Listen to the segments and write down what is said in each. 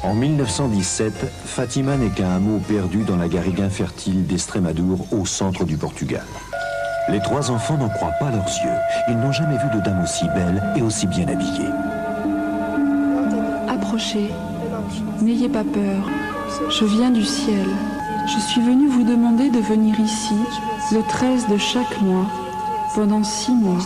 En 1917, Fatima n'est qu'un hameau perdu dans la garrigue infertile d'Estrémadour, au centre du Portugal. Les trois enfants n'en croient pas leurs yeux. Ils n'ont jamais vu de dame aussi belle et aussi bien habillée. Approchez, n'ayez pas peur, je viens du ciel. Je suis venue vous demander de venir ici, le 13 de chaque mois, pendant 6 mois.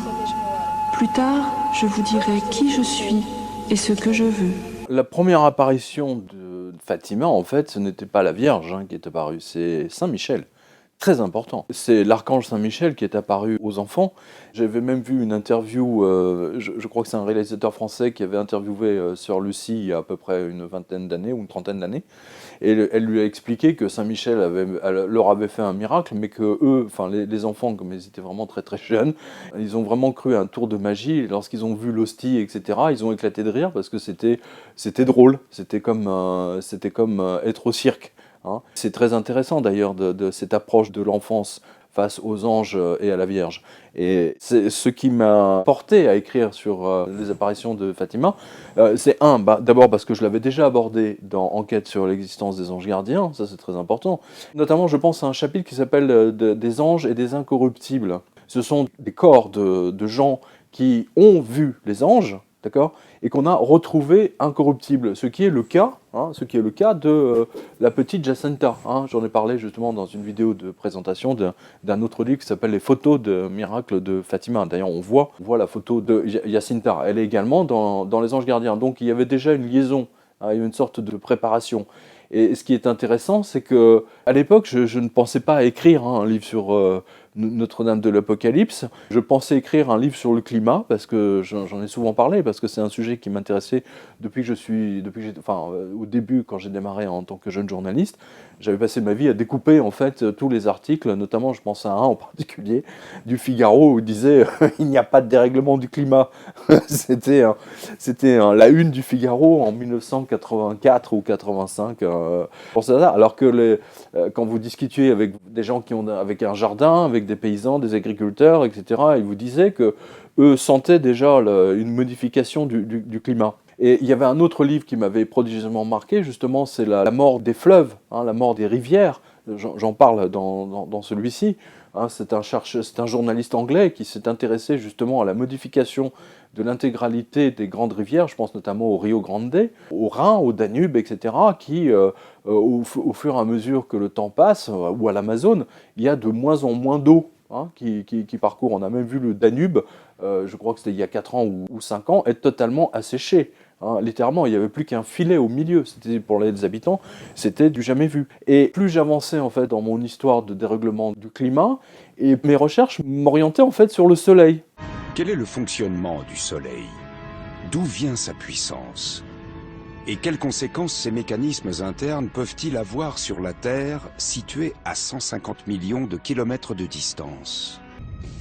Plus tard, je vous dirai qui je suis et ce que je veux. La première apparition de Fatima, en fait, ce n'était pas la Vierge qui est apparue, c'est Saint Michel. Très important. C'est l'archange Saint-Michel qui est apparu aux enfants. J'avais même vu une interview, je crois que c'est un réalisateur français qui avait interviewé Sœur Lucie il y a à peu près une vingtaine d'années ou une trentaine d'années. Et elle lui a expliqué que Saint-Michel leur avait fait un miracle, mais que eux, enfin les enfants, comme ils étaient vraiment très très jeunes, ils ont vraiment cru à un tour de magie. Et lorsqu'ils ont vu l'hostie, etc., ils ont éclaté de rire parce que c'était drôle. C'était comme être au cirque. C'est très intéressant d'ailleurs de cette approche de l'enfance face aux anges et à la Vierge. Et c'est ce qui m'a porté à écrire sur les apparitions de Fatima. C'est d'abord parce que je l'avais déjà abordé dans Enquête sur l'existence des anges gardiens, ça c'est très important. Notamment, je pense à un chapitre qui s'appelle Des anges et des incorruptibles. Ce sont des corps de gens qui ont vu les anges, d'accord, et qu'on a retrouvé incorruptible, ce qui est le cas, de la petite Jacinta. J'en ai parlé justement dans une vidéo de présentation d'un autre livre qui s'appelle Les photos de miracles de Fatima. D'ailleurs, on voit la photo de Jacinta. Elle est également dans Les Anges Gardiens. Donc il y avait déjà une liaison, il y avait une sorte de préparation. Et ce qui est intéressant, c'est que à l'époque, je ne pensais pas à écrire un livre sur Notre-Dame de l'Apocalypse. Je pensais écrire un livre sur le climat, parce que j'en ai souvent parlé, parce que c'est un sujet qui m'intéressait au début, quand j'ai démarré en tant que jeune journaliste. J'avais passé ma vie à découper en fait tous les articles, notamment je pense à un en particulier, du Figaro, où il disait « Il n'y a pas de dérèglement du climat ». C'était la une du Figaro en 1984 ou 85. Pour ça, alors que quand vous discutiez avec des gens avec un jardin, avec des paysans, des agriculteurs, etc., ils vous disaient que eux sentaient déjà une modification du climat. Et il y avait un autre livre qui m'avait prodigieusement marqué, justement, c'est la mort des fleuves, la mort des rivières. J'en parle dans celui-ci. C'est un journaliste anglais qui s'est intéressé justement à la modification de l'intégralité des grandes rivières, je pense notamment au Rio Grande, au Rhin, au Danube, etc., qui, au fur et à mesure que le temps passe, ou à l'Amazone, il y a de moins en moins d'eau qui parcourt. On a même vu le Danube, je crois que c'était il y a 4 ans ou 5 ans, être totalement asséché. Littéralement, il n'y avait plus qu'un filet au milieu. C'était pour les habitants, c'était du jamais vu. Et plus j'avançais en fait dans mon histoire de dérèglement du climat, et mes recherches m'orientaient en fait sur le Soleil. Quel est le fonctionnement du Soleil? D'où vient sa puissance? Et quelles conséquences ces mécanismes internes peuvent-ils avoir sur la Terre, située à 150 millions de kilomètres de distance?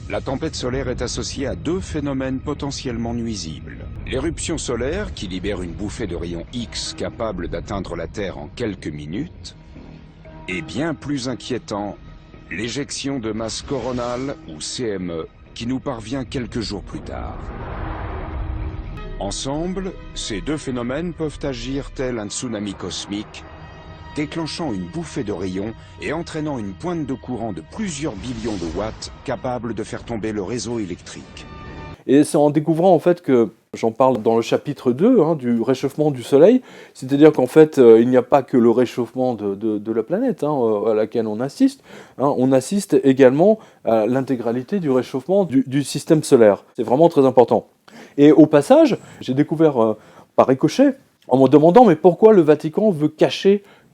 La tempête solaire est associée à 2 phénomènes potentiellement nuisibles. L'éruption solaire, qui libère une bouffée de rayons X capable d'atteindre la Terre en quelques minutes, et bien plus inquiétant, l'éjection de masse coronale, ou CME, qui nous parvient quelques jours plus tard. Ensemble, ces 2 phénomènes peuvent agir tel un tsunami cosmique, déclenchant une bouffée de rayons et entraînant une pointe de courant de plusieurs billions de watts capable de faire tomber le réseau électrique. Et c'est en découvrant en fait que, j'en parle dans le chapitre 2 du réchauffement du Soleil, c'est-à-dire qu'en fait il n'y a pas que le réchauffement de la planète à laquelle on assiste, on assiste également à l'intégralité du réchauffement du système solaire. C'est vraiment très important. Et au passage, j'ai découvert par ricochet, en me demandant mais pourquoi le Vatican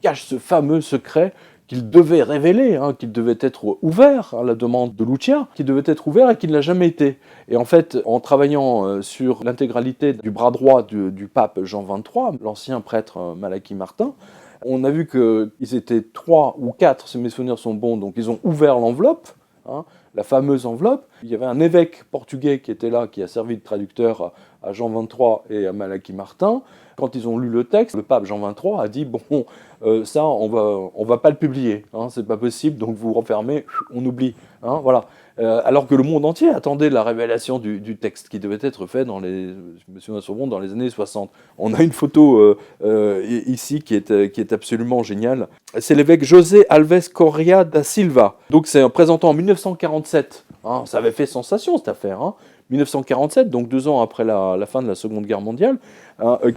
cache ce fameux secret qu'il devait révéler, qu'il devait être ouvert à la demande de Lucia, qui devait être ouvert et qui ne l'a jamais été. Et en fait, en travaillant sur l'intégralité du bras droit du pape Jean XXIII, l'ancien prêtre Malachi Martin, on a vu qu'ils étaient 3 ou 4, si mes souvenirs sont bons, donc ils ont ouvert l'enveloppe, la fameuse enveloppe. Il y avait un évêque portugais qui était là, qui a servi de traducteur à Jean XXIII et à Malachi Martin. Quand ils ont lu le texte, le pape Jean XXIII a dit « bon, ça, on va pas le publier, hein, c'est pas possible, donc vous refermez, on oublie. Hein, » voilà. Alors que le monde entier attendait la révélation du texte qui devait être fait dans les années 60. On a une photo ici qui est absolument géniale. C'est l'évêque José Alves Correa da Silva. Donc c'est présenté en 1947. Hein, ça avait fait sensation cette affaire. Hein. 1947, donc 2 ans après la fin de la Seconde Guerre mondiale,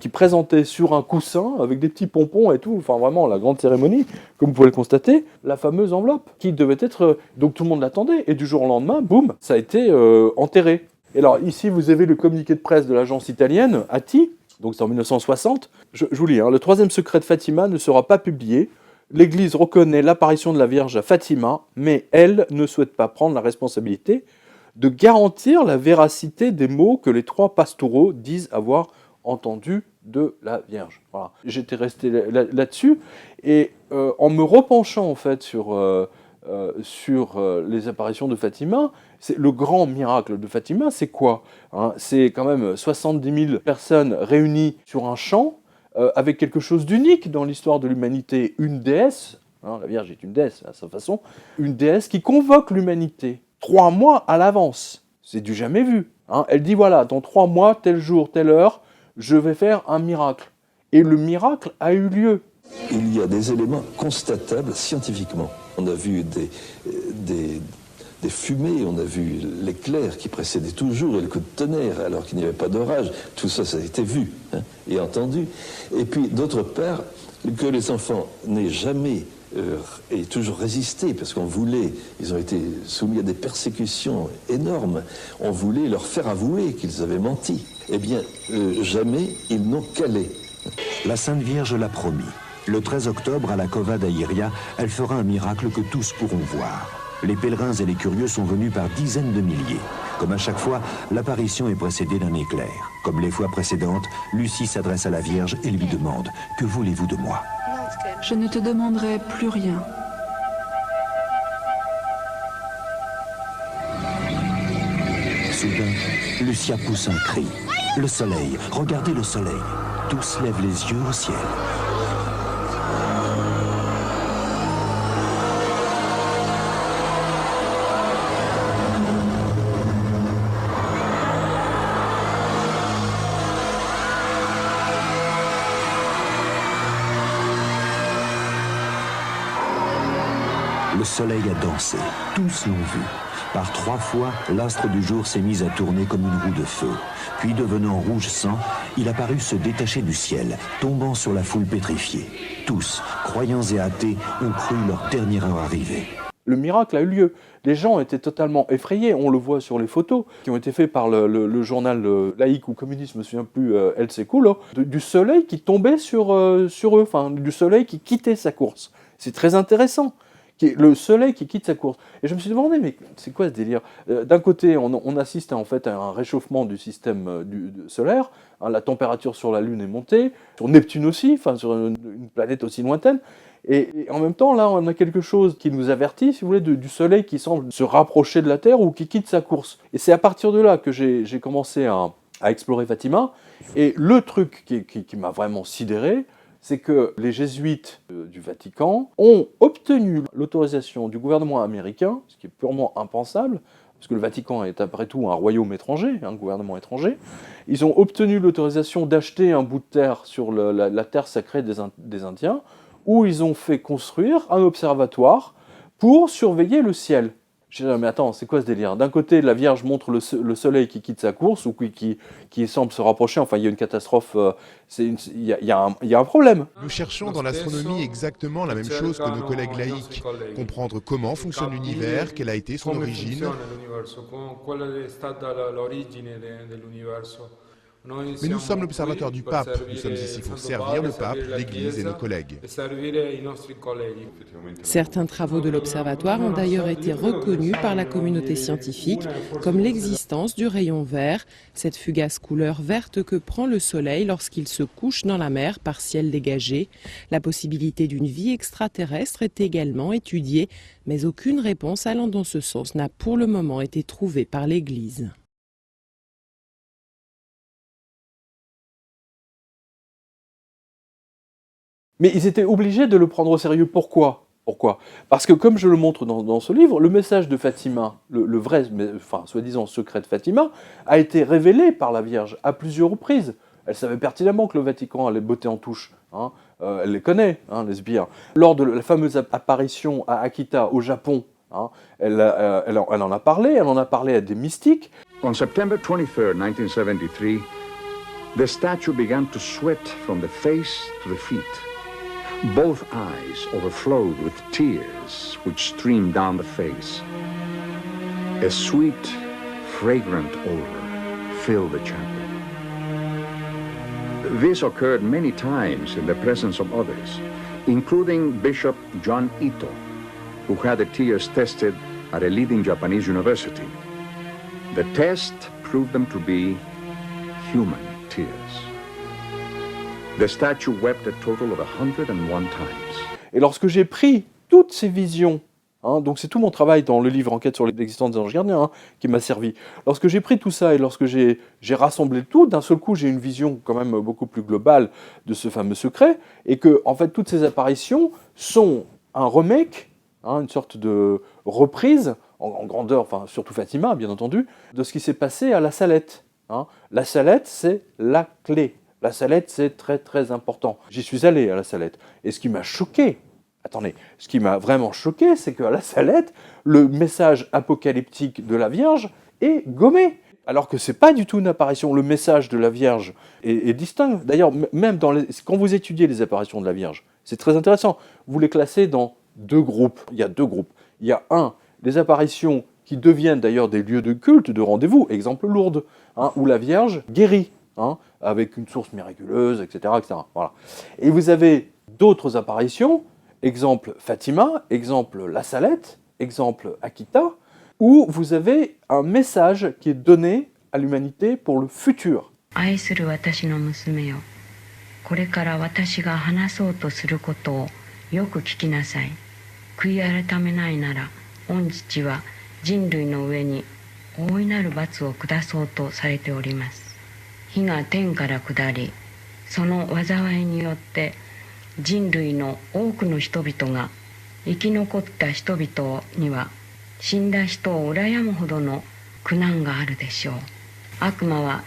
qui présentait sur un coussin, avec des petits pompons et tout, enfin vraiment la grande cérémonie, comme vous pouvez le constater, la fameuse enveloppe, qui devait être... donc tout le monde l'attendait, et du jour au lendemain, boum, ça a été enterré. Et alors ici, vous avez le communiqué de presse de l'agence italienne, ATI, donc c'est en 1960, je vous lis, hein, le 3e secret de Fatima ne sera pas publié, l'Église reconnaît l'apparition de la Vierge à Fatima, mais elle ne souhaite pas prendre la responsabilité de garantir la véracité des mots que les 3 pastoraux disent avoir entendus de la Vierge. Voilà. J'étais resté là-dessus, et en me repenchant en fait sur les apparitions de Fatima, le grand miracle de Fatima, c'est quoi, hein? C'est quand même 70 000 personnes réunies sur un champ, avec quelque chose d'unique dans l'histoire de l'humanité, une déesse, hein, la Vierge est une déesse à sa façon, une déesse qui convoque l'humanité 3 mois à l'avance. C'est du jamais vu. Hein. Elle dit voilà, dans 3 mois, tel jour, telle heure, je vais faire un miracle. Et le miracle a eu lieu. Il y a des éléments constatables scientifiquement. On a vu des fumées, on a vu l'éclair qui précédait toujours et le coup de tonnerre alors qu'il n'y avait pas d'orage. Tout ça, ça a été vu, hein, et entendu. Et puis, d'autre part, que les enfants n'aient jamais et toujours résisté, parce qu'on voulait, ils ont été soumis à des persécutions énormes, on voulait leur faire avouer qu'ils avaient menti. Eh bien, jamais ils n'ont calé. La Sainte Vierge l'a promis. Le 13 octobre, à la Cova d'Airia, elle fera un miracle que tous pourront voir. Les pèlerins et les curieux sont venus par dizaines de milliers. Comme à chaque fois, l'apparition est précédée d'un éclair. Comme les fois précédentes, Lucie s'adresse à la Vierge et lui demande « Que voulez-vous de moi ?» Je ne te demanderai plus rien. Soudain, Lucia pousse un cri. Le soleil, regardez le soleil. Tous lèvent les yeux au ciel. Le soleil a dansé, tous l'ont vu. Par 3 fois, l'astre du jour s'est mis à tourner comme une roue de feu. Puis, devenant rouge sang, il a paru se détacher du ciel, tombant sur la foule pétrifiée. Tous, croyants et athées, ont cru leur dernière heure arrivée. Le miracle a eu lieu. Les gens étaient totalement effrayés, on le voit sur les photos qui ont été faites par le journal laïque ou communiste, je ne me souviens plus, El Seculo, du soleil qui tombait sur eux, enfin du soleil qui quittait sa course. C'est très intéressant. Le soleil qui quitte sa course. Et je me suis demandé, mais c'est quoi ce délire? D'un côté, on assiste en fait à un réchauffement du système solaire, hein, la température sur la Lune est montée, sur Neptune aussi, enfin sur une planète aussi lointaine, et en même temps, là, on a quelque chose qui nous avertit, si vous voulez, du soleil qui semble se rapprocher de la Terre ou qui quitte sa course. Et c'est à partir de là que j'ai commencé à explorer Fatima, et le truc qui m'a vraiment sidéré, c'est que les jésuites du Vatican ont obtenu l'autorisation du gouvernement américain, ce qui est purement impensable, parce que le Vatican est après tout un royaume étranger, un gouvernement étranger. Ils ont obtenu l'autorisation d'acheter un bout de terre sur la terre sacrée des Indiens, où ils ont fait construire un observatoire pour surveiller le ciel. Je dis, mais attends, c'est quoi ce délire? D'un côté, la Vierge montre le soleil qui quitte sa course, ou qui semble se rapprocher, enfin il y a une catastrophe, il y a un problème. Nous cherchons dans l'astronomie exactement la même chose que nos collègues laïcs, comprendre comment fonctionne l'univers, quelle a été son origine. Mais nous sommes l'observatoire du pape, nous sommes ici pour servir le pape, l'Église et nos collègues. Certains travaux de l'observatoire ont d'ailleurs été reconnus par la communauté scientifique, comme l'existence du rayon vert, cette fugace couleur verte que prend le soleil lorsqu'il se couche dans la mer par ciel dégagé. La possibilité d'une vie extraterrestre est également étudiée, mais aucune réponse allant dans ce sens n'a pour le moment été trouvée par l'Église. Mais ils étaient obligés de le prendre au sérieux. Pourquoi ? Parce que comme je le montre dans ce livre, le message de Fatima, le vrai, soi-disant secret de Fatima, a été révélé par la Vierge à plusieurs reprises. Elle savait pertinemment que le Vatican allait botter en touche. Elle les connaît, les sbires. Lors de la fameuse apparition à Akita, au Japon, elle en a parlé à des mystiques. On September 23, 1973, the statue began to sweat from the face to the feet. Both eyes overflowed with tears which streamed down the face. A sweet, fragrant odor filled the chapel. This occurred many times in the presence of others, including Bishop John Ito, who had the tears tested at a leading Japanese university. The test proved them to be human tears. The statue wept a total of 101 times. Et lorsque j'ai pris toutes ces visions, donc c'est tout mon travail dans le livre Enquête sur l'existence des anges gardiens qui m'a servi. Lorsque j'ai pris tout ça et lorsque j'ai rassemblé tout, d'un seul coup j'ai une vision quand même beaucoup plus globale de ce fameux secret, et que en fait toutes ces apparitions sont un remake, une sorte de reprise en grandeur, enfin surtout Fatima bien entendu, de ce qui s'est passé à la Salette. La Salette, c'est la clé. La Salette, c'est très très important. J'y suis allé à la Salette. Et ce qui m'a choqué, ce qui m'a vraiment choqué, c'est qu'à la Salette, le message apocalyptique de la Vierge est gommé. Alors que c'est pas du tout une apparition. Le message de la Vierge est distinct. D'ailleurs, même quand vous étudiez les apparitions de la Vierge, c'est très intéressant. Vous les classez dans deux groupes. Il y a deux groupes. Il y a des apparitions qui deviennent d'ailleurs des lieux de culte, de rendez-vous. Exemple Lourdes, où la Vierge guérit. Avec une source miraculeuse, etc. Voilà. Et vous avez d'autres apparitions, exemple Fatima, exemple La Salette, exemple Akita, où vous avez un message qui est donné à l'humanité pour le futur. 愛する私の娘よ、これから私が話そうとすることをよく聞きなさい。悔い改めないなら、御父は人類の上に大いなる罰を下そうとされております。火が天から下り、その災いによって人類の多くの人々が生き残った人々には死んだ人を羨むほどの苦難があるでしょう。悪魔は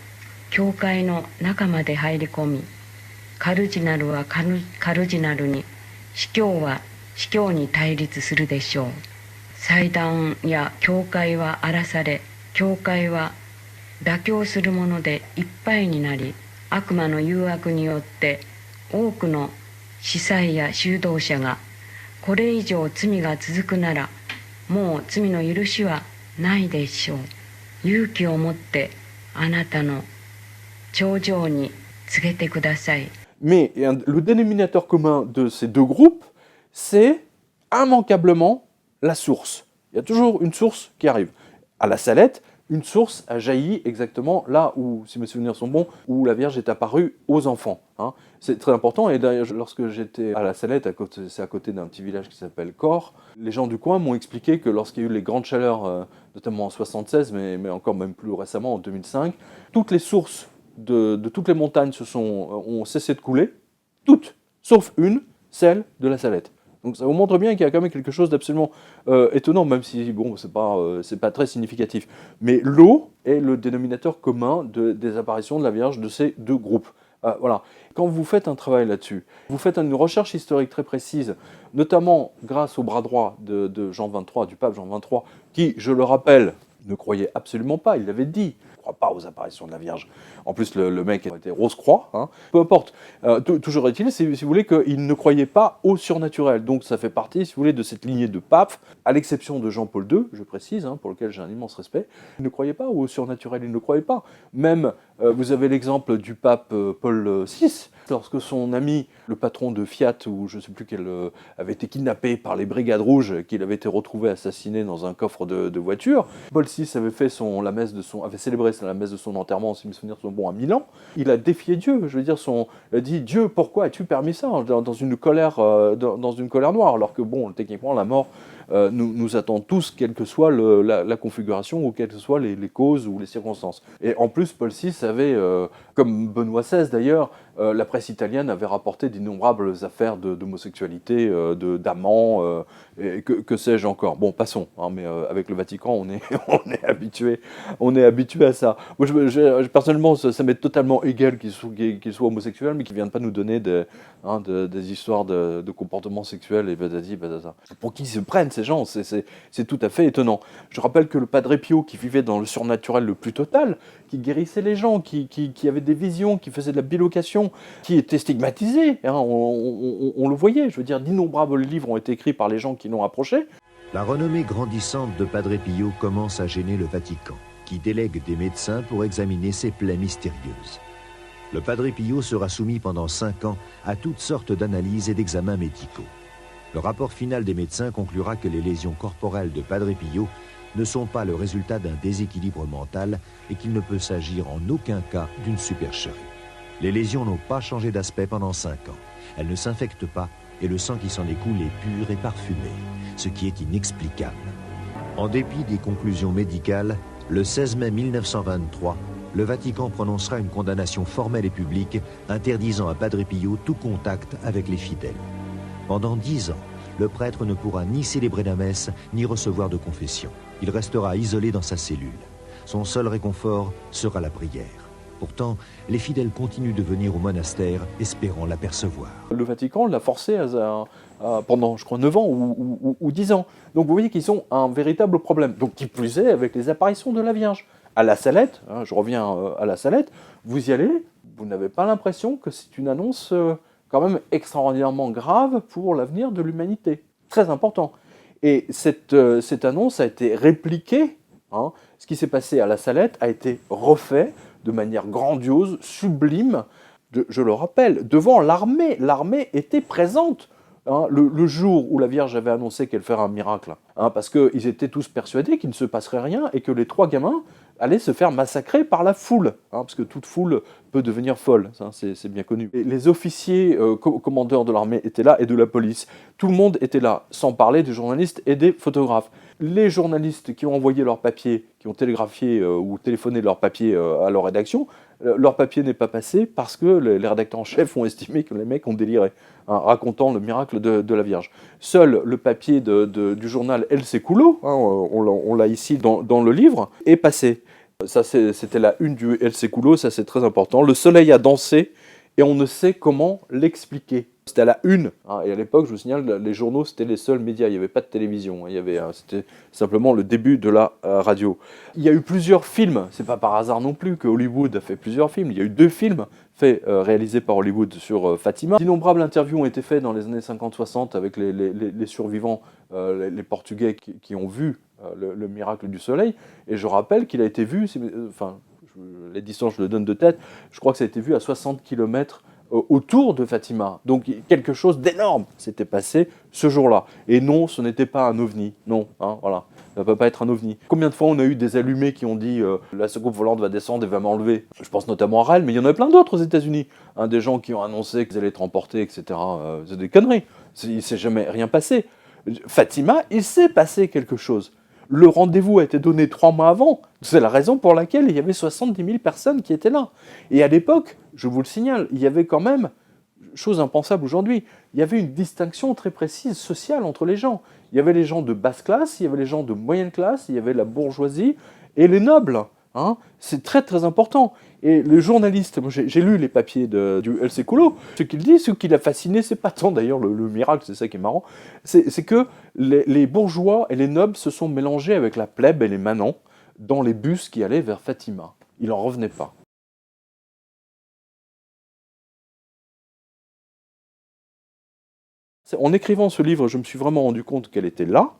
教会の中まで入り込み、カルジナルはカルジナルに、司教は司教に対立するでしょう。祭壇や教会は荒らされ、教会は妥協するものでいっぱいになり、悪魔の誘惑によって多くの司祭や修道者が、これ以上罪が続くならもう罪の許しはないでしょう。勇気を持ってあなたの頂上に告げてください。Mais le dénominateur commun de ces deux groupes, c'est immanquablement la source. Il y a toujours une source qui arrive. À la Salette, une source a jailli exactement là où, si mes souvenirs sont bons, où la Vierge est apparue aux enfants. C'est très important, et d'ailleurs, lorsque j'étais à la Salette, c'est à côté d'un petit village qui s'appelle Cor, les gens du coin m'ont expliqué que lorsqu'il y a eu les grandes chaleurs, notamment en 1976, mais encore même plus récemment, en 2005, toutes les sources de toutes les montagnes ont cessé de couler, toutes, sauf une, celle de la Salette. Donc ça vous montre bien qu'il y a quand même quelque chose d'absolument étonnant, même si bon, c'est pas très significatif. Mais l'eau est le dénominateur commun des apparitions de la Vierge de ces deux groupes. Voilà. Quand vous faites un travail là-dessus, vous faites une recherche historique très précise, notamment grâce au bras droit de Jean XXIII, du pape Jean XXIII, qui, je le rappelle, ne croyait absolument pas, il l'avait dit, ne croit pas aux apparitions de la Vierge. En plus, le mec était Rose-Croix, peu importe. Toujours est-il, si vous voulez, qu'il ne croyait pas au surnaturel. Donc ça fait partie, si vous voulez, de cette lignée de papes, à l'exception de Jean-Paul II, je précise, pour lequel j'ai un immense respect. Il ne croyait pas au surnaturel, il ne croyait pas. Même, vous avez l'exemple du pape Paul VI, lorsque son ami, le patron de Fiat, ou je ne sais plus quel, avait été kidnappé par les Brigades Rouges, qu'il avait été retrouvé assassiné dans un coffre de voiture. Paul VI avait fait avait célébré la messe de son enterrement, si mes souvenirs sont bons, à Milan. Il a défié Dieu, je veux dire, il a dit « Dieu, pourquoi as-tu permis ça ?» dans une colère noire, alors que bon, techniquement, la mort nous attend tous, quelle que soit la configuration ou quelles que soient les causes ou les circonstances. Et en plus, Paul VI avait, comme Benoît XVI d'ailleurs, la presse italienne avait rapporté d'innombrables affaires d'homosexualité, d'amants, et que sais-je encore. Bon, passons, hein, mais avec le Vatican, on est habitué à ça. Moi, personnellement, ça m'est totalement égal qu'il soit homosexuel, mais qu'il ne vienne pas nous donner des histoires de comportements sexuels et badadi, badada. Pour qui ils se prennent ces gens, c'est tout à fait étonnant. Je rappelle que le Padre Pio, qui vivait dans le surnaturel le plus total, qui guérissait les gens, qui avait des visions, qui faisait de la bilocation, qui était stigmatisé, hein, on le voyait, je veux dire, d'innombrables livres ont été écrits par les gens qui l'ont approché. La renommée grandissante de Padre Pio commence à gêner le Vatican, qui délègue des médecins pour examiner ces plaies mystérieuses. Le Padre Pio sera soumis pendant 5 ans à toutes sortes d'analyses et d'examens médicaux. Le rapport final des médecins conclura que les lésions corporelles de Padre Pio ne sont pas le résultat d'un déséquilibre mental et qu'il ne peut s'agir en aucun cas d'une supercherie. Les lésions n'ont pas changé d'aspect pendant 5 ans. Elles ne s'infectent pas et le sang qui s'en écoule est pur et parfumé, ce qui est inexplicable. En dépit des conclusions médicales, le 16 mai 1923, le Vatican prononcera une condamnation formelle et publique interdisant à Padre Pio tout contact avec les fidèles. Pendant 10 ans, le prêtre ne pourra ni célébrer la messe, ni recevoir de confession. Il restera isolé dans sa cellule. Son seul réconfort sera la prière. Pourtant, les fidèles continuent de venir au monastère, espérant l'apercevoir. Le Vatican l'a forcé pendant, je crois, 9 ans ou 10 ans. Donc vous voyez qu'ils ont un véritable problème. Donc qui plus est, avec les apparitions de la Vierge. À la Salette, hein, je reviens à la Salette, vous y allez, vous n'avez pas l'impression que c'est une annonce quand même extraordinairement grave pour l'avenir de l'humanité. Très important. Et cette annonce a été répliquée, hein, ce qui s'est passé à la Salette a été refait de manière grandiose, sublime, je le rappelle, devant l'armée. L'armée était présente, hein, le jour où la Vierge avait annoncé qu'elle ferait un miracle, hein, parce qu'ils étaient tous persuadés qu'il ne se passerait rien et que les 3 gamins allaient se faire massacrer par la foule, hein, parce que toute foule peut devenir folle, hein, c'est bien connu. Et les officiers commandeurs de l'armée étaient là et de la police. Tout le monde était là, sans parler des journalistes et des photographes. Les journalistes qui ont envoyé leurs papiers, qui ont télégraphié ou téléphoné leurs papiers à leur rédaction, leur papier n'est pas passé parce que les rédacteurs en chef ont estimé que les mecs ont déliré, hein, racontant le miracle de la Vierge. Seul le papier du journal El Século, hein, on l'a ici dans le livre, est passé. Ça, c'était la une du El Século, ça c'est très important. Le soleil a dansé et on ne sait comment l'expliquer. C'était à la une, hein, et à l'époque, je vous signale, les journaux, c'était les seuls médias, il n'y avait pas de télévision, hein, c'était simplement le début de la radio. Il y a eu plusieurs films, c'est pas par hasard non plus que Hollywood a fait plusieurs films, il y a eu 2 films réalisés par Hollywood sur Fatima. D'innombrables interviews ont été faites dans les années 50-60 avec les survivants, les Portugais qui ont vu le miracle du soleil, et je rappelle qu'il a été vu, les distances je le donne de tête, je crois que ça a été vu à 60 km autour de Fatima. Donc quelque chose d'énorme s'était passé ce jour-là. Et non, ce n'était pas un ovni. Non, hein, voilà. Ça ne peut pas être un ovni. Combien de fois on a eu des allumés qui ont dit la soucoupe volante va descendre et va m'enlever. Je pense notamment à Rel, mais il y en a plein d'autres aux États-Unis. Hein, des gens qui ont annoncé qu'ils allaient être emportés, etc. C'est des conneries. Il ne s'est jamais rien passé. Fatima, il s'est passé quelque chose. Le rendez-vous a été donné 3 mois avant. C'est la raison pour laquelle il y avait 70 000 personnes qui étaient là. Et à l'époque, je vous le signale, il y avait quand même, chose impensable aujourd'hui, il y avait une distinction très précise sociale entre les gens. Il y avait les gens de basse classe, il y avait les gens de moyenne classe, il y avait la bourgeoisie et les nobles. Hein. C'est très très important. Et les journalistes, moi j'ai lu les papiers du El Século, ce qu'il dit, ce qui l'a fasciné, c'est pas tant d'ailleurs le miracle, c'est ça qui est marrant, c'est que les bourgeois et les nobles se sont mélangés avec la plèbe et les manants dans les bus qui allaient vers Fatima. Il n'en revenait pas. En écrivant ce livre, je me suis vraiment rendu compte qu'elle était là,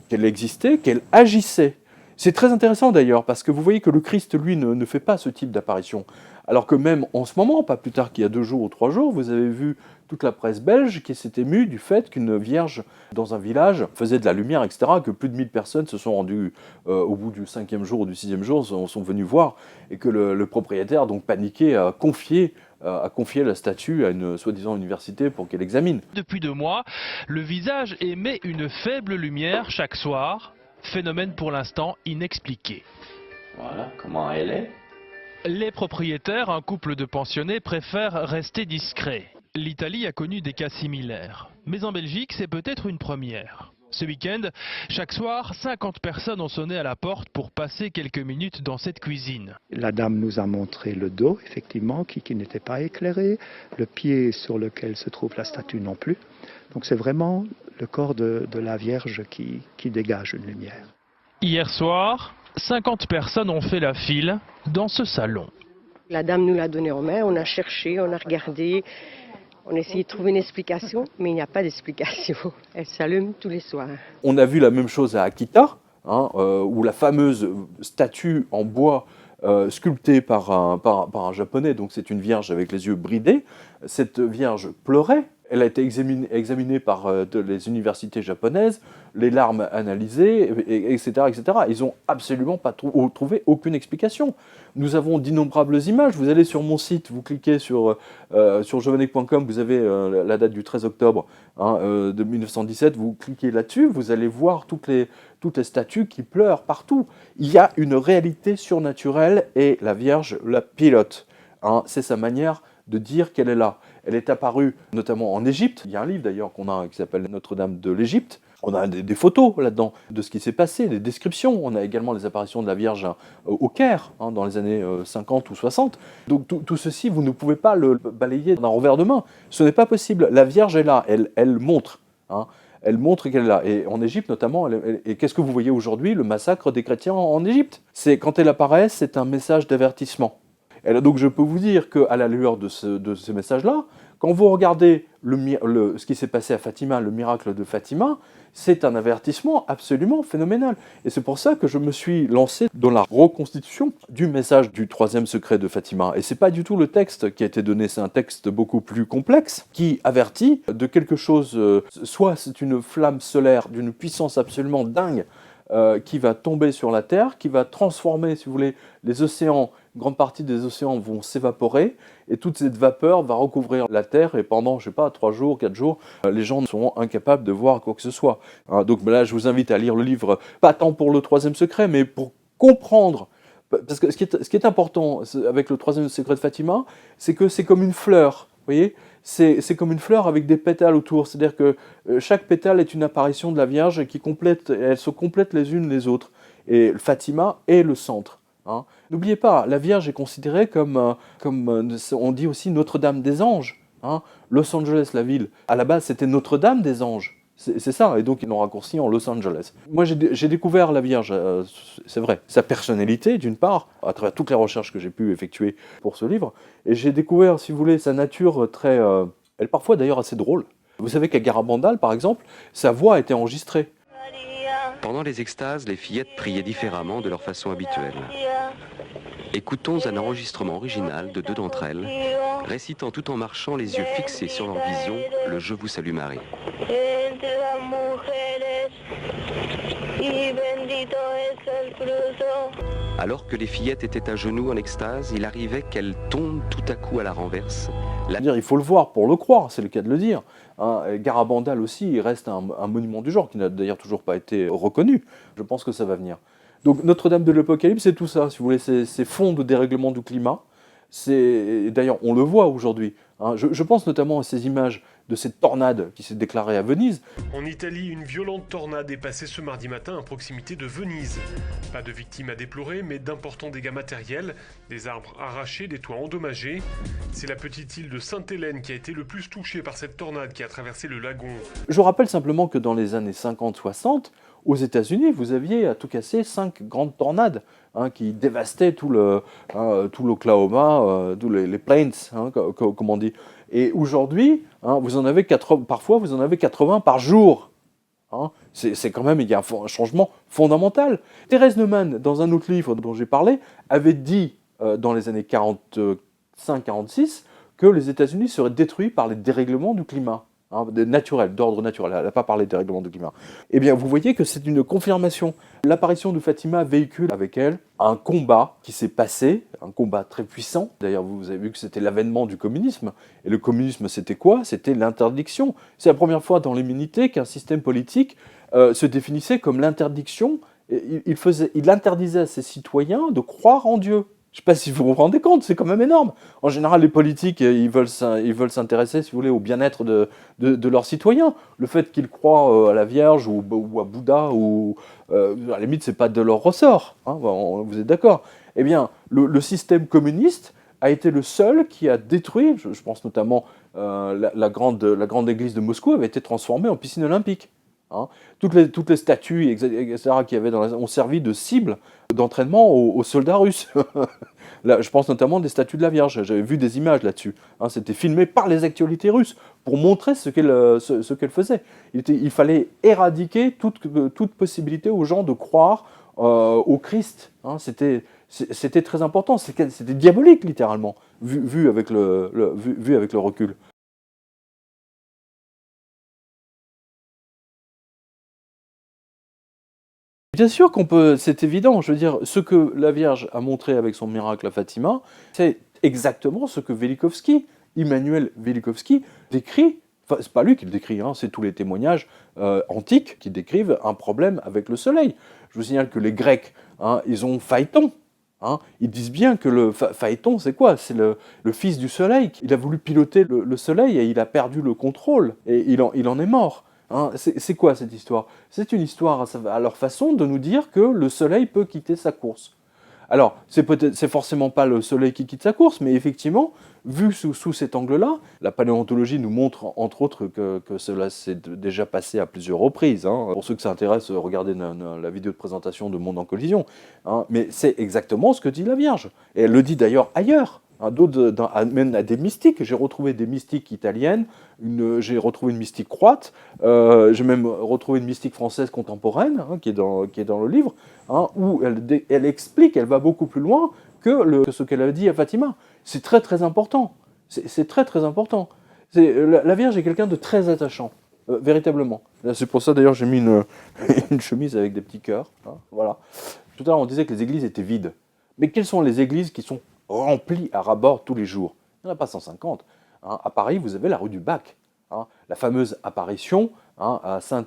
qu'elle existait, qu'elle agissait. C'est très intéressant d'ailleurs, parce que vous voyez que le Christ, lui, ne fait pas ce type d'apparition. Alors que même en ce moment, pas plus tard qu'il y a 2 jours ou 3 jours, vous avez vu toute la presse belge qui s'est émue du fait qu'une vierge dans un village faisait de la lumière, etc., que plus de 1000 personnes se sont rendues au bout du 5e jour ou du 6e jour, sont venues voir, et que le propriétaire, donc paniqué, a confié la statue à une soi-disant université pour qu'elle examine. Depuis 2 mois, le visage émet une faible lumière chaque soir. Phénomène pour l'instant inexpliqué. Voilà comment elle est. Les propriétaires, un couple de pensionnés, préfèrent rester discrets. L'Italie a connu des cas similaires. Mais en Belgique, c'est peut-être une première. Ce week-end, chaque soir, 50 personnes ont sonné à la porte pour passer quelques minutes dans cette cuisine. La dame nous a montré le dos, effectivement, qui n'était pas éclairé, le pied sur lequel se trouve la statue non plus. Donc c'est vraiment le corps de la Vierge qui dégage une lumière. Hier soir, 50 personnes ont fait la file dans ce salon. La dame nous l'a donné en main, on a cherché, on a regardé. On a essayé de trouver une explication, mais il n'y a pas d'explication. Elle s'allume tous les soirs. On a vu la même chose à Akita, où la fameuse statue en bois sculptée par un japonais, donc c'est une vierge avec les yeux bridés, cette vierge pleurait. Elle a été examinée par les universités japonaises, les larmes analysées, etc., etc. Ils n'ont absolument pas trouvé aucune explication. Nous avons d'innombrables images. Vous allez sur mon site, vous cliquez sur jovanek.com, vous avez la date du 13 octobre de 1917, vous cliquez là-dessus, vous allez voir toutes les statues qui pleurent partout. Il y a une réalité surnaturelle et la Vierge la pilote. C'est sa manière de dire qu'elle est là. Elle est apparue notamment en Égypte. Il y a un livre d'ailleurs qu'on a qui s'appelle Notre-Dame de l'Égypte. On a des photos là-dedans de ce qui s'est passé, des descriptions. On a également les apparitions de la Vierge au Caire dans les années 50 ou 60. Donc tout ceci, vous ne pouvez pas le balayer d'un revers de main. Ce n'est pas possible. La Vierge est là, elle montre. Elle montre qu'elle est là. Et en Égypte notamment, et qu'est-ce que vous voyez aujourd'hui? Le massacre des chrétiens en Égypte. Quand elle apparaît, c'est un message d'avertissement. Et là, donc je peux vous dire qu'à la lueur de ces messages-là, quand vous regardez ce qui s'est passé à Fatima, le miracle de Fatima, c'est un avertissement absolument phénoménal. Et c'est pour ça que je me suis lancé dans la reconstitution du message du troisième secret de Fatima. Et c'est pas du tout le texte qui a été donné, c'est un texte beaucoup plus complexe qui avertit de quelque chose, soit c'est une flamme solaire d'une puissance absolument dingue, qui va tomber sur la Terre, qui va transformer, si vous voulez, les océans. Une grande partie des océans vont s'évaporer et toute cette vapeur va recouvrir la Terre et pendant, 3 jours, 4 jours, les gens seront incapables de voir quoi que ce soit. Donc là, je vous invite à lire le livre, pas tant pour le troisième secret, mais pour comprendre. Parce que ce qui est important avec le troisième secret de Fatima, c'est que c'est comme une fleur, vous voyez ? C'est comme une fleur avec des pétales autour, c'est-à-dire que chaque pétale est une apparition de la Vierge qui elles se complètent les unes les autres. Et Fatima est le centre. N'oubliez pas, la Vierge est considérée comme on dit aussi Notre-Dame des Anges. Los Angeles, la ville, à la base c'était Notre-Dame des Anges. C'est ça, et donc ils l'ont raccourci en Los Angeles. Moi j'ai découvert la Vierge, c'est vrai, sa personnalité d'une part, à travers toutes les recherches que j'ai pu effectuer pour ce livre, et j'ai découvert, si vous voulez, sa nature très... elle est parfois d'ailleurs assez drôle. Vous savez qu'à Garabandal, par exemple, sa voix a été enregistrée. Pendant les extases, les fillettes priaient différemment de leur façon habituelle. Écoutons un enregistrement original de 2 d'entre elles, récitant tout en marchant les yeux fixés sur leur vision, le « Je vous salue Marie ». Alors que les fillettes étaient à genoux en extase, il arrivait qu'elles tombent tout à coup à la renverse. Il faut le voir pour le croire, c'est le cas de le dire. Garabandal aussi, il reste un monument du genre qui n'a d'ailleurs toujours pas été reconnu. Je pense que ça va venir. Donc Notre-Dame de l'Apocalypse, c'est tout ça, si vous voulez, ces fonds de dérèglement du climat. D'ailleurs, on le voit aujourd'hui. Je pense notamment à ces images de cette tornade qui s'est déclarée à Venise. En Italie, une violente tornade est passée ce mardi matin à proximité de Venise. Pas de victimes à déplorer, mais d'importants dégâts matériels, des arbres arrachés, des toits endommagés. C'est la petite île de Sainte-Hélène qui a été le plus touchée par cette tornade qui a traversé le lagon. Je rappelle simplement que dans les années 50-60, aux États-Unis, vous aviez à tout casser 5 grandes tornades qui dévastaient tout l'Oklahoma, tous les plains, comme on dit. Et aujourd'hui, vous en avez parfois vous en avez 80 par jour. C'est quand même, il y a un changement fondamental. Thérèse Neumann, dans un autre livre dont j'ai parlé, avait dit dans les années 45-46 que les États-Unis seraient détruits par les dérèglements du climat. D'ordre naturel, elle n'a pas parlé de dérèglement du climat. Eh bien, vous voyez que c'est une confirmation. L'apparition de Fatima véhicule avec elle un combat qui s'est passé, un combat très puissant. D'ailleurs, vous avez vu que c'était l'avènement du communisme. Et le communisme, c'était quoi? C'était l'interdiction. C'est la première fois dans l'humanité qu'un système politique se définissait comme l'interdiction. Il interdisait à ses citoyens de croire en Dieu. Je ne sais pas si vous vous rendez compte, c'est quand même énorme. En général, les politiques, ils veulent s'intéresser, si vous voulez, au bien-être de leurs citoyens. Le fait qu'ils croient à la Vierge ou à Bouddha, à la limite, ce n'est pas de leur ressort. Hein, vous êtes d'accord? Eh bien, le système communiste a été le seul qui a détruit, je pense notamment la grande église de Moscou avait été transformée en piscine olympique. Hein. Toutes les statues, etc., qu'il y avait ont servi de cible d'entraînement aux soldats russes. Là, je pense notamment des statues de la Vierge. J'avais vu des images là-dessus. Hein, c'était filmé par les actualités russes pour montrer ce qu'elle faisait. Il fallait éradiquer toute possibilité aux gens de croire au Christ. Hein, c'était très important. C'était diabolique, littéralement, vu avec le recul. Bien sûr c'est évident, je veux dire, ce que la Vierge a montré avec son miracle à Fatima, c'est exactement ce que Immanuel Velikovsky décrit, enfin c'est pas lui qui le décrit, hein, c'est tous les témoignages antiques qui décrivent un problème avec le soleil. Je vous signale que les Grecs, hein, ils ont Phaéton, hein, ils disent bien que le Phaéton c'est quoi? C'est le fils du soleil, il a voulu piloter le soleil et il a perdu le contrôle, et il en est mort. Hein, c'est quoi cette histoire? C'est une histoire à leur façon de nous dire que le soleil peut quitter sa course. Alors, c'est forcément pas le soleil qui quitte sa course, mais effectivement, vu sous cet angle-là, la paléontologie nous montre entre autres que cela s'est déjà passé à plusieurs reprises. Hein. Pour ceux que ça intéresse, regardez la vidéo de présentation de Monde en collision. Hein. Mais c'est exactement ce que dit la Vierge. Et elle le dit d'ailleurs ailleurs. Hein, même à des mystiques, j'ai retrouvé des mystiques italiennes, j'ai retrouvé une mystique croate, j'ai même retrouvé une mystique française contemporaine, hein, qui est dans le livre, hein, où elle explique, elle va beaucoup plus loin que ce qu'elle a dit à Fatima. C'est très très important, c'est très très important. La Vierge est quelqu'un de très attachant, véritablement. C'est pour ça d'ailleurs j'ai mis une chemise avec des petits cœurs, hein, voilà. Tout à l'heure on disait que les églises étaient vides, mais quelles sont les églises qui sont rempli à ras-bord tous les jours? Il n'y en a pas 150. Hein. À Paris, vous avez la rue du Bac. Hein. La fameuse apparition, hein, à celle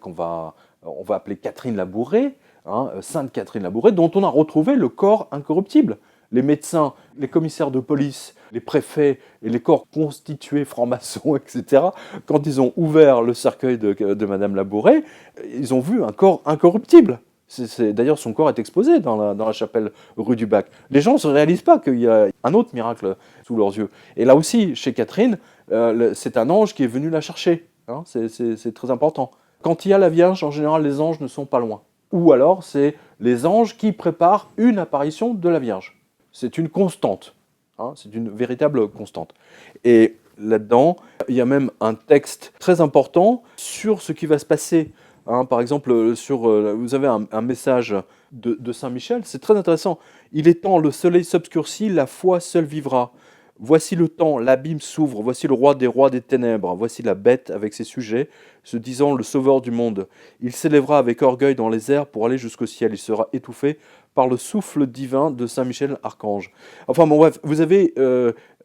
on va appeler Catherine Labourrée, hein, Sainte Catherine Labourrée, dont on a retrouvé le corps incorruptible. Les médecins, les commissaires de police, les préfets et les corps constitués francs-maçons, etc., quand ils ont ouvert le cercueil de Madame Labourrée, ils ont vu un corps incorruptible. D'ailleurs, son corps est exposé dans la chapelle rue du Bac. Les gens ne se réalisent pas qu'il y a un autre miracle sous leurs yeux. Et là aussi, chez Catherine, c'est un ange qui est venu la chercher. Hein, c'est très important. Quand il y a la Vierge, en général, les anges ne sont pas loin. Ou alors, c'est les anges qui préparent une apparition de la Vierge. C'est une constante. Hein, c'est une véritable constante. Et là-dedans, il y a même un texte très important sur ce qui va se passer. Hein, par exemple, vous avez un message de Saint Michel, c'est très intéressant. Il est temps, le soleil s'obscurcit, la foi seule vivra. Voici le temps, l'abîme s'ouvre, voici le roi des rois des ténèbres, voici la bête avec ses sujets, se disant le sauveur du monde. Il s'élèvera avec orgueil dans les airs pour aller jusqu'au ciel, il sera étouffé par le souffle divin de Saint Michel Archange. Enfin bon bref, vous avez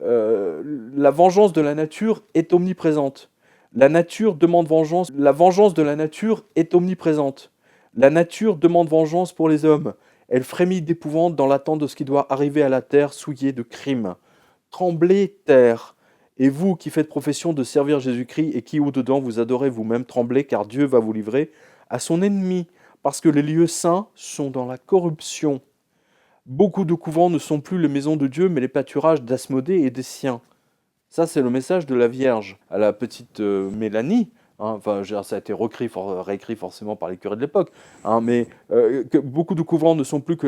la vengeance de la nature est omniprésente. La nature demande vengeance, la vengeance de la nature est omniprésente. La nature demande vengeance pour les hommes. Elle frémit d'épouvante dans l'attente de ce qui doit arriver à la terre souillée de crimes. Tremblez, terre, et vous qui faites profession de servir Jésus-Christ et qui au-dedans vous adorez vous-même, tremblez car Dieu va vous livrer à son ennemi, parce que les lieux saints sont dans la corruption. Beaucoup de couvents ne sont plus les maisons de Dieu, mais les pâturages d'Asmodée et des siens. Ça, c'est le message de la Vierge à la petite Mélanie. Hein, enfin, ça a été réécrit forcément par les curés de l'époque. Hein, mais que beaucoup de couvents ne sont plus que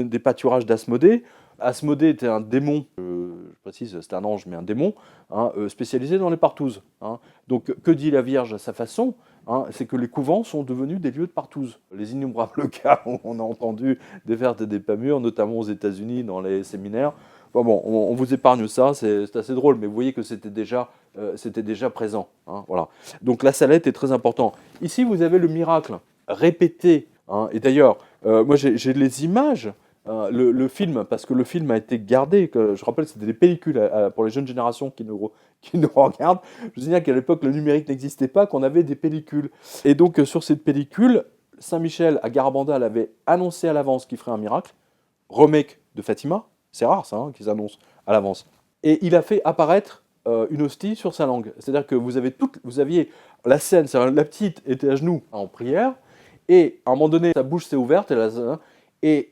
des pâturages d'Asmodée. Asmodée était un démon, je précise, c'était un ange, mais un démon, hein, spécialisé dans les partouzes. Hein. Donc, que dit la Vierge à sa façon? Hein, c'est que les couvents sont devenus des lieux de partouze. Les innombrables cas où on a entendu des vertes et des pas mûres, notamment aux États-Unis, dans les séminaires. Bon, on vous épargne ça, c'est assez drôle, mais vous voyez que c'était déjà présent. Hein, voilà. Donc la salette est très importante. Ici, vous avez le miracle répété. Hein, et d'ailleurs, moi j'ai les images, le film, parce que le film a été gardé. Je rappelle, c'était des pellicules pour les jeunes générations qui nous regardent. Je vous signale qu'à l'époque, le numérique n'existait pas, qu'on avait des pellicules. Et donc, sur cette pellicule, Saint Michel à Garabandal avait annoncé à l'avance qu'il ferait un miracle. Remake de Fatima. C'est rare ça, qu'ils annoncent à l'avance. Et il a fait apparaître une hostie sur sa langue. C'est-à-dire que vous aviez la scène, c'est-à-dire la petite était à genoux en prière, et à un moment donné, sa bouche s'est ouverte, et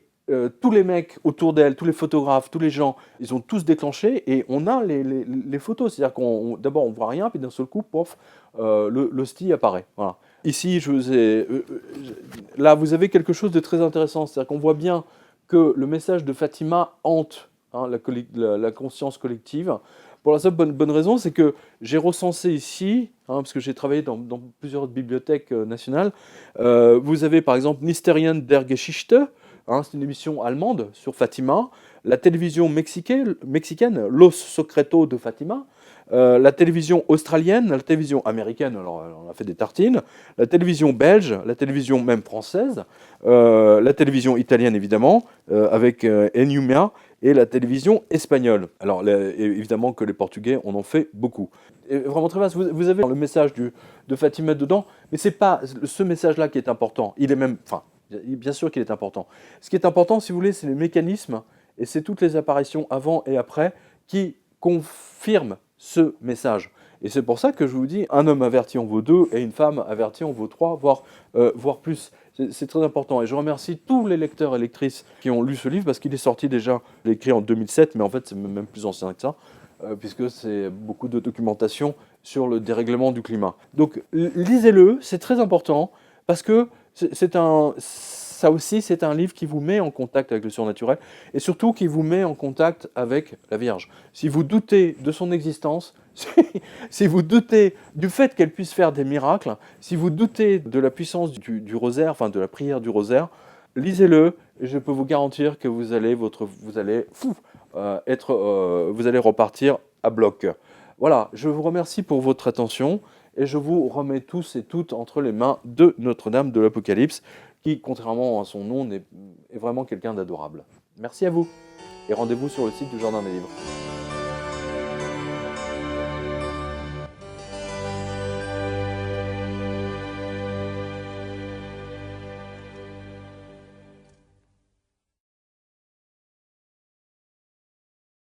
tous les mecs autour d'elle, tous les photographes, tous les gens, ils ont tous déclenché, et on a les photos. C'est-à-dire d'abord on voit rien, puis d'un seul coup, pof, l'hostie apparaît. Voilà. Ici, là, vous avez quelque chose de très intéressant. C'est-à-dire qu'on voit bien que le message de Fatima hante la conscience collective. Pour la seule bonne raison, c'est que j'ai recensé ici, parce que j'ai travaillé dans plusieurs bibliothèques nationales, vous avez par exemple Mysterien der Geschichte, c'est une émission allemande sur Fatima, la télévision mexicaine Los Secretos de Fatima, la télévision australienne, la télévision américaine, alors on a fait des tartines, la télévision belge, la télévision même française, la télévision italienne évidemment, avec Enumia, et la télévision espagnole. Alors évidemment que les Portugais en ont fait beaucoup. Et vraiment très vaste, vous avez le message de Fatima dedans, mais c'est pas ce message-là qui est important, il est même, bien sûr qu'il est important. Ce qui est important, si vous voulez, c'est les mécanismes, et c'est toutes les apparitions avant et après qui confirment ce message. Et c'est pour ça que je vous dis, un homme averti en vaut 2 et une femme avertie en vaut 3, voire plus. C'est très important. Et je remercie tous les lecteurs et lectrices qui ont lu ce livre, parce qu'il est sorti déjà, il est écrit en 2007, mais en fait c'est même plus ancien que ça, puisque c'est beaucoup de documentation sur le dérèglement du climat. Donc lisez-le, c'est très important, parce que ça aussi, c'est un livre qui vous met en contact avec le surnaturel, et surtout qui vous met en contact avec la Vierge. Si vous doutez de son existence, si vous doutez du fait qu'elle puisse faire des miracles, si vous doutez de la puissance du rosaire, enfin de la prière du rosaire, lisez-le, et je peux vous garantir que vous allez repartir à bloc. Voilà, je vous remercie pour votre attention, et je vous remets tous et toutes entre les mains de Notre-Dame de l'Apocalypse, qui, contrairement à son nom, est vraiment quelqu'un d'adorable. Merci à vous, et rendez-vous sur le site du Jardin des Livres.